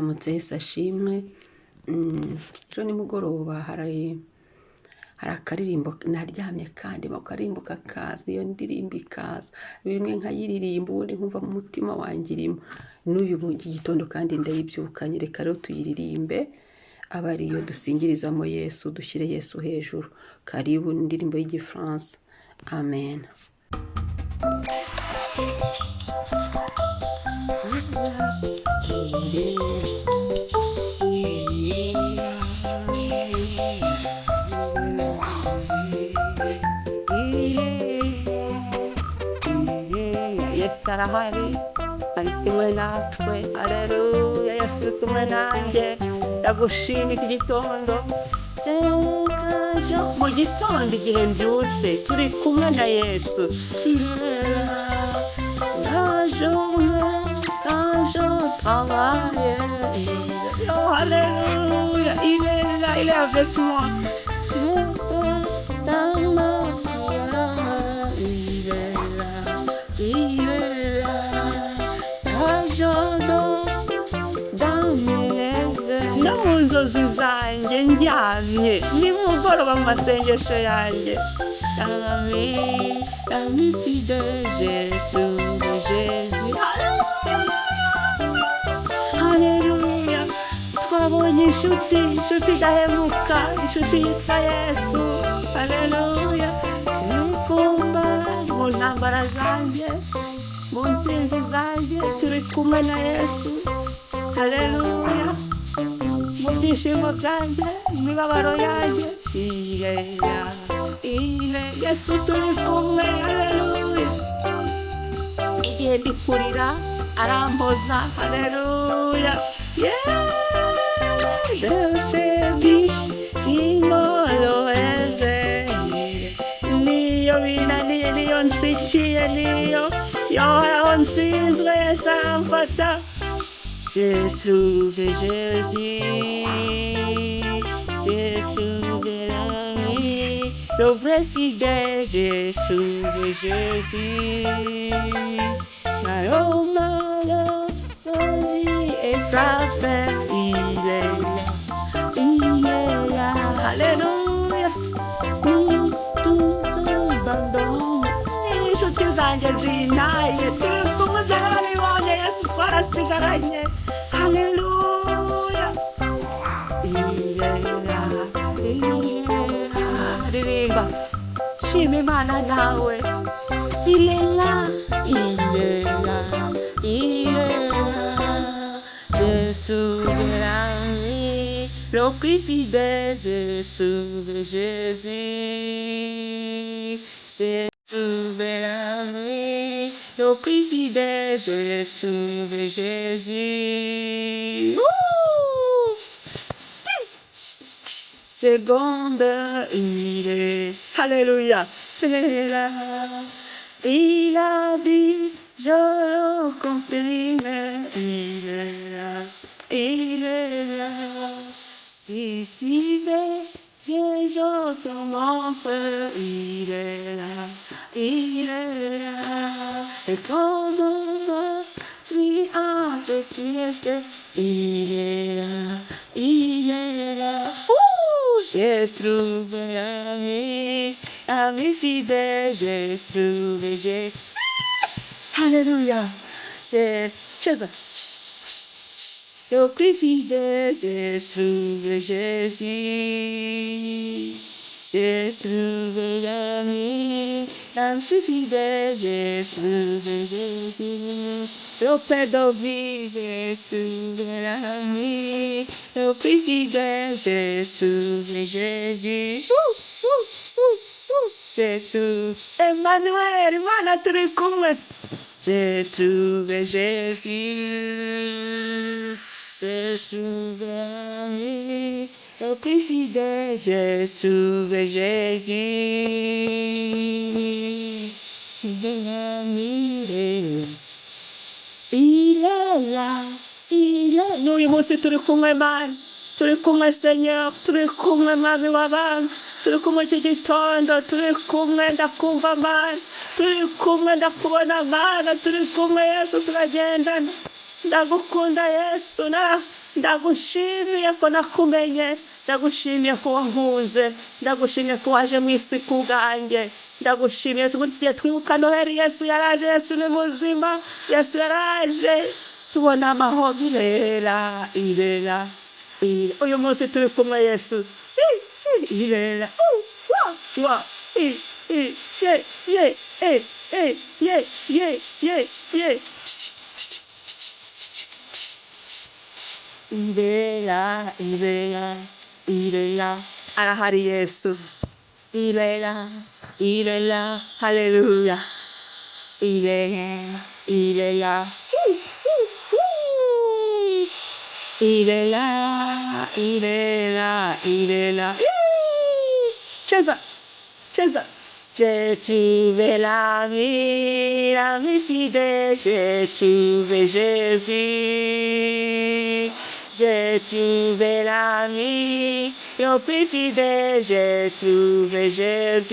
Mwaramutse Yesu ashimwe. Ejo nimugoroba hari akaririmbo naryamye kandi mu karirimbo kakaza, iyo ndirimbo ikaza bimwe nkayiririmba ubundi nkumva mu mutima wanjye irimo. N'uyu gitondo kandi ndayibyukanye, reka rero tuyiririmbe aba ariyo dusingirizamo Yesu, dushyire Yesu hejuru. Karibu indirimbo y'Igifaransa. Amen. Yesu arahari, ari kumwe natwe. Haleluya, Yesu uri kumwe nanjye. Ndagushima iki gitondo. Mu gitondo igihe mbyutse turi kumwe na Yesu. Oh, Alléluia, il est là, il est avec moi. Il est là. No mu nzozi zanjye ndyamye, nimugoroba mu masengesho yanjye. Ami de Jésus, de Jésus. Haleluya, twabonye inshuti idahemuka, inshuti yitwa Yesu. Haleluya, nikumva mu ntambara zanjye, mu nsinzi zanjye, turi kumwe na Yesu. Haleluya, mu byishimo byanjye, imibabaro yanjye. Yesu turi kumwe. Haleluya, igihe ndi kurira arampoza. Haleluya, niyo binaniye, niyo nsikiye, niyo yohoraho nsinzwe, Yesu aramfata. J'ai trouvé Jésus, j'ai trouvé l'ami, le vrai fidèle. J'ai trouvé Jésus, malheur, et ça fait, il est là. Alléluia, tout abandon. Inshuti zanjye zinaye, turi kumwe zarabibonye, Yesu twarasigaranye. Haleluya, ririmba, shima Imana nawe. Il est là, il est là, il est là. Je sauve l'ami, le plus fidèle. Je sauve Jésus. Je sauve l'ami, le plus fidèle. Je sauve Jésus. Seconde, il est. Alléluia. Il est là. Il a dit, je le confirme. Il est là. Il est là. Ici, les autres montre. Il est là. Il est là. Et quand on lui a fait, il est là. Il est là. J'ai trouvé l'ami fidèle, j'ai trouvé Jésus. Alléluia, c'est le plus fidèle, j'ai trouvé Jésus. J'ai trouvé l'ami fidèle, j'ai trouvé Jésus. Le Père de vie, j'ai trouvé l'ami, le plus fidèle, j'ai trouvé Jésus. Jésus, Emmanuel, Imana turi kumwe. J'ai trouvé Jésus, j'ai trouvé l'ami, le plus fidèle, j'ai trouvé Jésus. Il est là, il est. N'uyu munsi turi kumwe Mana, turi kumwe Seigneur, turi kumwe Mwami w'abami, turi kumwe iki gitondo, turi kumwe ndakumva Mana, turi kumwe ndakubona Mana, turi kumwe Yesu turagendana. ndagukunda Yesu, ndagushimiye ko nakumenye, ndagushimiye ko wankunze, ndagushimiye ko waje mu isi ku bwanjye, ndagushimiye tugiye twibuka Noheli. Yesu yaraje, Yesu ni muzima, Yesu yaraje, tubona amahoro. Irera uyu munsi turi kumwe Yesu. Irera wa ye ye ye ye ye ye. Irera arahari Yesu. Irera haleluya. Irera cheza. J'ai trouvé l'ami fidèle, j'ai trouvé Jésus. J'ai trouvé l'ami le plus fidèle, j'ai trouvé Jésus.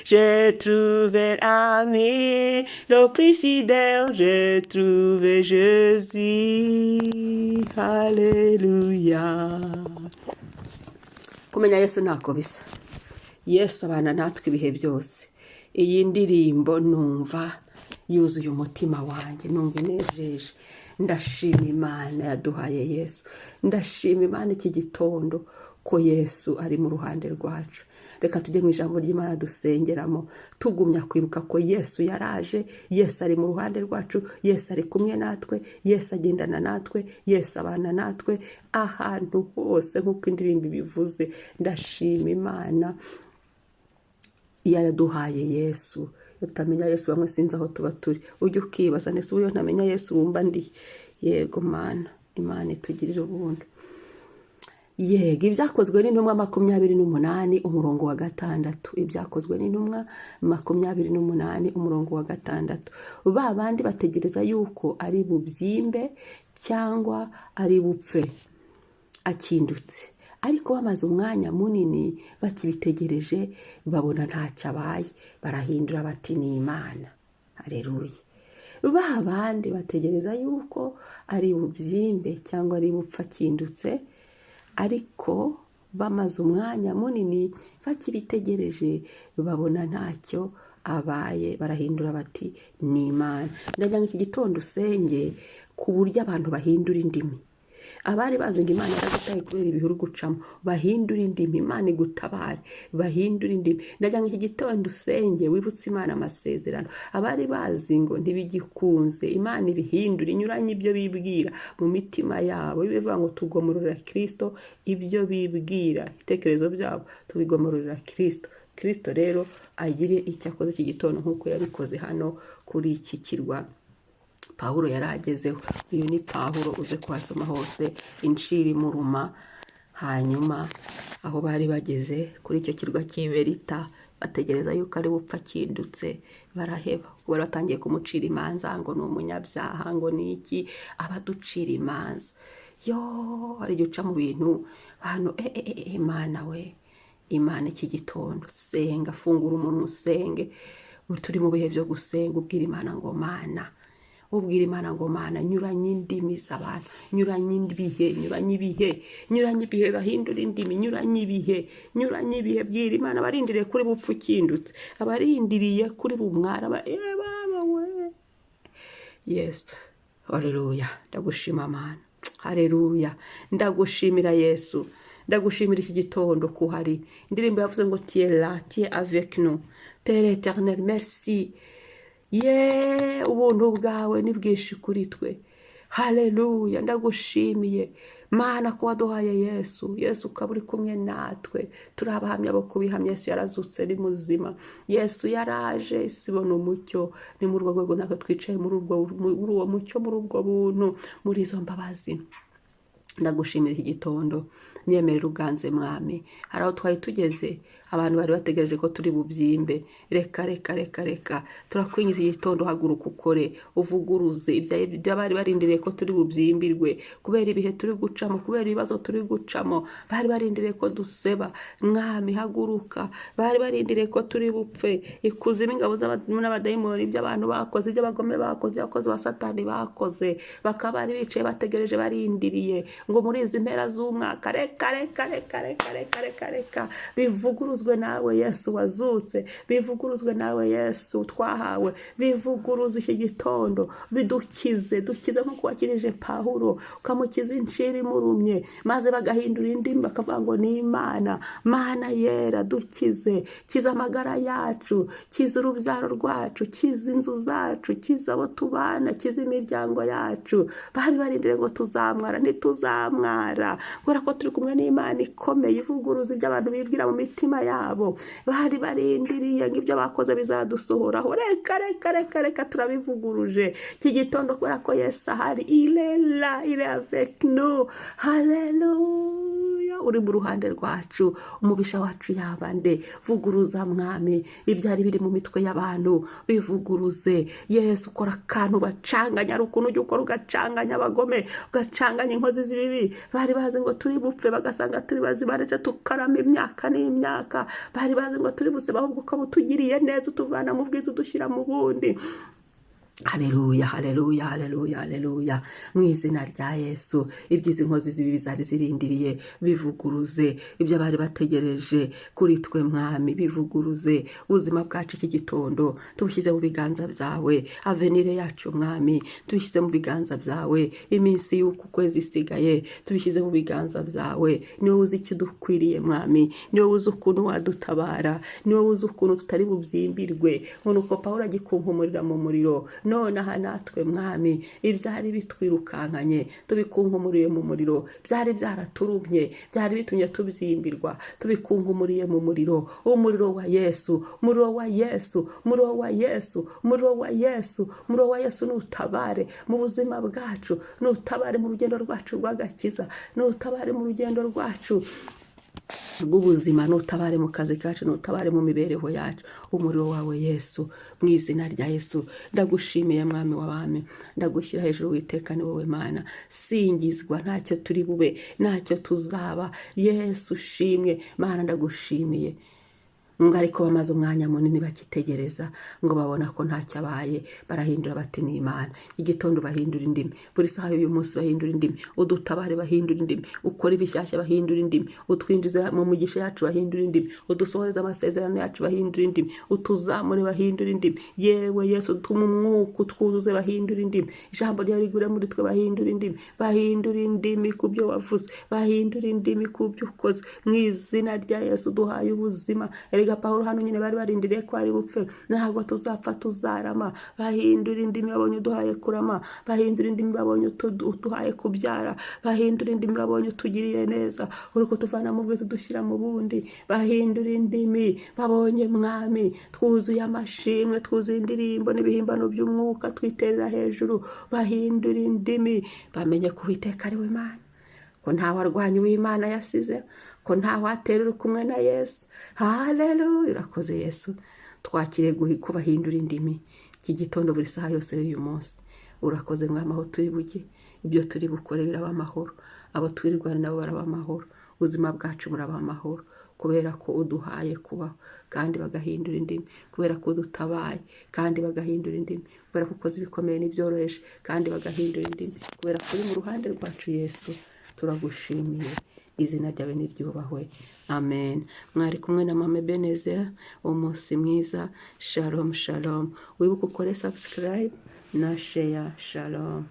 J'ai trouvé l'ami le plus fidèle, j'ai trouvé Jésus. Alléluia. Kumenya Yesu ntako bisa. Yesu abana natwe ibihe byose. Iyi ndirimbo numva yuzuye umutima wanjye, numva inejeje. Ndashima Imana yaduhaye Yesu. Ndashima Imana iki gitondo ko Yesu ari mu ruhande rwacu. Reka tujye mu ijambo ry'Imana dusengeramo, tugumya kwibuka ko Yesu yaraje, Yesu ari mu ruhande rwacu, Yesu ari kumwe natwe, Yesu agendana natwe, Yesu abana natwe ahantu hose nk'uko indirimbo bivuze. Ndashima Imana yaduhaye Yesu. Utamenya Yesu bamwe sinzi aho tuba turi. Ujye ukibaza nese uyo ntamenya Yesu wumva ndi. Yego Mana, Imana itugirire ubuntu. Yego ibyakozwe n'intumwa 28 umurongo wa 6. Ibyakozwe n'intumwa 28 umurongo wa 6. Ba bandi bategereza yuko ari bubyimbe cyangwa ari bupfe akindutse, ariko bamaze umwanya munini bakibitegereje babona ntacyo abaye, barahindura bati ni Imana. Haleluya. Ba bandi bategereza yuko ari bubyimbe cyangwa ari bupfa akindutse, ariko bamaze umwanya munini bakibitegereje babona ntacyo abaye, barahindura bati ni Imana. Ndagira ngo iki gitondo usenge ku buryo abantu bahindura indimi. Abari bazi ngo Imana yaragutaye kubera ibihuru gucamo, bahindura indimi, Imana igutabare, bahindura indimi. Ndagira ngo iki gitondo usenge wibutse Imana amasezerano. Abari bazi ngo ntibigikunze, Imana ibihindura, inyuranye ibyo bibwira mu mitima yabo. Bivuga ngo tugomororera Kristo ibyo bibwira, ibitekerezo byabo tubigomororera Kristo. Kristo rero agire icyo akoze iki gitondo nk'uko yabikoze hano kuri iki kirwa Pawulo yaragezeho. Uyu ni Pawulo uze kuhasoma hose inshiri muruma. Hanyuma aho bari bageze kuri icyo kirwa cy'Iberita, bategereza yuko ari bupfa kindutse, baraheba. Bari batangiye kumucira imanza ngo ni umunyabyaha, ngo ni iki, abaducira imanza. Ari guca mu bintu hano. Imana we, Imana iki gitondo senga, fungura umuntu usenge. Turi mu bihe byo gusenga, ubwira Imana ngo Mana, ubwira Imana ngo Mana, nyuranye indimi z'abantu, nyuranye ibihe, bahindura indimi, nyuranye ibihe. Bwira Imana barindiriye kuri bupfu kindutse, abarindiriye kuri bumwara we. Yes, haleluya. Ndagushima Mana, haleluya. Ndagushimira Yesu, ndagushimira iki gitondo ko hari indirimbo yavuze ngo tu es là, tu es avec nous, Père éternel, merci. Ubuntu bwawe ni bwinshi kuri twe. Haleluya. Ndagushimiye Mana ko waduhaye Yesu. Yesu ukaba uri kumwe natwe, turi abahamya bo kubihamya. Yesu yarazutse, ni muzima. Yesu yaraje, isibona umucyo. Ni muri urwo rwego natwe twicaye muri uwo mucyo, muri ubwo buntu, muri izo mbabazi. Ndagushimira iki gitondo, nyemerera uganze Mwami. Hari aho twari tugeze, abantu bari bategereje ko turi bubyimbe. Reka reka reka reka turakwinjiza igitondo, haguruka ukore uvuguruze ibyo bari barindiriye ko turi bubyimbirwe, kubera ibihe turi gucamo, kubera ibibazo turi gucamo. Bari barindiriye ko duseba, mwami haguruka. Bari barindiriye ko turi bupfe. Ikuzimu ingabo n'abadayimoni, ibyo abantu bakoze, ibyo abagome bakoze, abakozi ba satani bakoze, bakaba bari bicaye bategereje barindiriye ngo muri izi mpera z'umwaka reka reka reka reka reka reka reka bivuguruzwe nawe Yesu wazutse, bivuguruzwe nawe Yesu twahawe, bivuguruze iki gitondo, bidukize, dukize nko wakirije Pawulo ukamukiza incira imurumye, maze bagahindura indimi bakavuga ngo ni Imana, Mana yera, dukize, kiza amagara yacu, kiza urubyaro rwacu, kiza inzu zacu, kiza abo tubana, kiza imiryango yacu. Bari barindiriye ngo tuzamwara, ntituzamwara, kubera ko turi kumwe n'Imana ikomeye ivuguruza ibyo abantu bibwira mu mitima yabo. Bari barindiriye ngo ibyo bakoze bizadusohoraho. Reka reka reka reka turabivuguruje iki gitondo, kubera ko Yesu ahari. Ilela ile avec nous, haleluya. Uri mu ruhande rwacu, umubisha wacu yabande. Vuguruza mwami ibyari biri mu mitwe y'abantu, bivuguruze Yesu. Ukora akantu bacanganya, ari ukuntu ujya ukora ugacanganya abagome, ugacanganya inkozi z'ibibi. Bari bazi ngo turi bupfe, bagasanga turi bazima, ndetse tukarama imyaka n'imyaka. Bari bazi ngo turi buseba, ahubwo ukaba utugiriye neza, utuvana mu bwiza udushyira mu bundi. Haleluya, haleluya, haleluya, haleluya. Mu izina rya Yesu, ibyiza inkozi z'ibibi zari zirindiriye, bivuguruze ibyo bari bategereje kuri twe mwami, bivuguruze ubuzima bwacu iki gitondo, tubushyize mu biganza byawe. Avenire yacu mwami, tubishyize mu biganza byawe. Iminsi y'uku kwezi isigaye tubishyize mu biganza byawe. Niwe uzi icyo dukwiriye mwami, niwe uzi ukuntu wadutabara, niwe uzi ukuntu tutari bubyimbirwe. Nuko Pawulo agikunkumurira mu muriro, none aha natwe mwami ibyari bitwirukankanye tubikunkumuriye mu muriro, byari byaraturumye, byari bitumye tubyimbirwa, tubikunkumuriye mu muriro. Umuriro wa Yesu, umuriro wa Yesu, umuriro wa Yesu, umuriro wa Yesu, umuriro wa Yesu nutabare mu buzima bwacu, nutabare mu rugendo rwacu rw'agakiza, nutabare mu rugendo rwacu rw'ubuzima, nutabare mu kazi kacu, nutabare mu mibereho yacu. Umuriro wawe Yesu, mu izina rya Yesu ndagushimiye mwami w'abami, ndagushyira hejuru witeka, ni wowe Mana singizwa. Ntacyo turi bube, ntacyo tuzaba. Yesu shimwe Mana, ndagushimiye. ngo ariko bamaze umwanya munini bakitegereza ngo babona ko ntacyo abaye, barahindura bati ni Imana. Igitondo bahindura indimi, buri saha y'uyu munsi bahindura indimi, udutabare bahindura indimi, ukora ibishyashya bahindura indimi, utwinjiza mu mugisha yacu bahindura indimi, udusohoreza amasezerano yacu bahindura indimi, utuzamure bahindura indimi. Yewe Yesu, tuma umwuka utwuzuze bahindura indimi, ijambo ryawe rigure muri twe bahindura indimi, bahindura indimi ku byo wavuze, bahindura indimi ku byo ukoze. Mu izina rya Yesu duhaye ubuzima. Pawulo hano nyine bari barindiriye ko ari bupfe, ntabwo tuzapfa tuzarama. Bahindura indimi babonye uduhaye kurama, bahindura indimi babonye uduhaye kubyara, bahindura indimi babonye utugiriye neza, uri kutuvana mu bwiza udushyira mu bundi. Bahindura indimi babonye mwami twuzuye amashimwe, twuzuye indirimbo n'ibihimbano by'umwuka twiterera hejuru. Bahindura indimi bamenye ko Uwiteka ari we Mana, ko nta warwanya uw'Imana yasize, ko nta waterera kumwe na Yesu. Haleluya, urakoze Yesu. Twakire kubahindura indimi iki gitondo buri saha yose y'uyu munsi. Urakoze mwami, aho turi bujye ibyo turi bukore biraba amahoro, abo twirirwana nabo baraba amahoro, ubuzima bwacu buraba amahoro, kubera ko uduhaye kubaho kandi bagahindura indimi, kubera ko udutabaye kandi bagahindura indimi, kubera ko ukoze ibikomeye n'ibyoroheje kandi bagahindura indimi, kubera ko uri mu ruhande rwacu Yesu. Turagushimiye, izina ryawe niryubahwe, amen. Mwari kumwe na Mama EBENEZER, umunsi mwiza. Shalom shalom. Wibuke ukore subscribe na share. Shalom.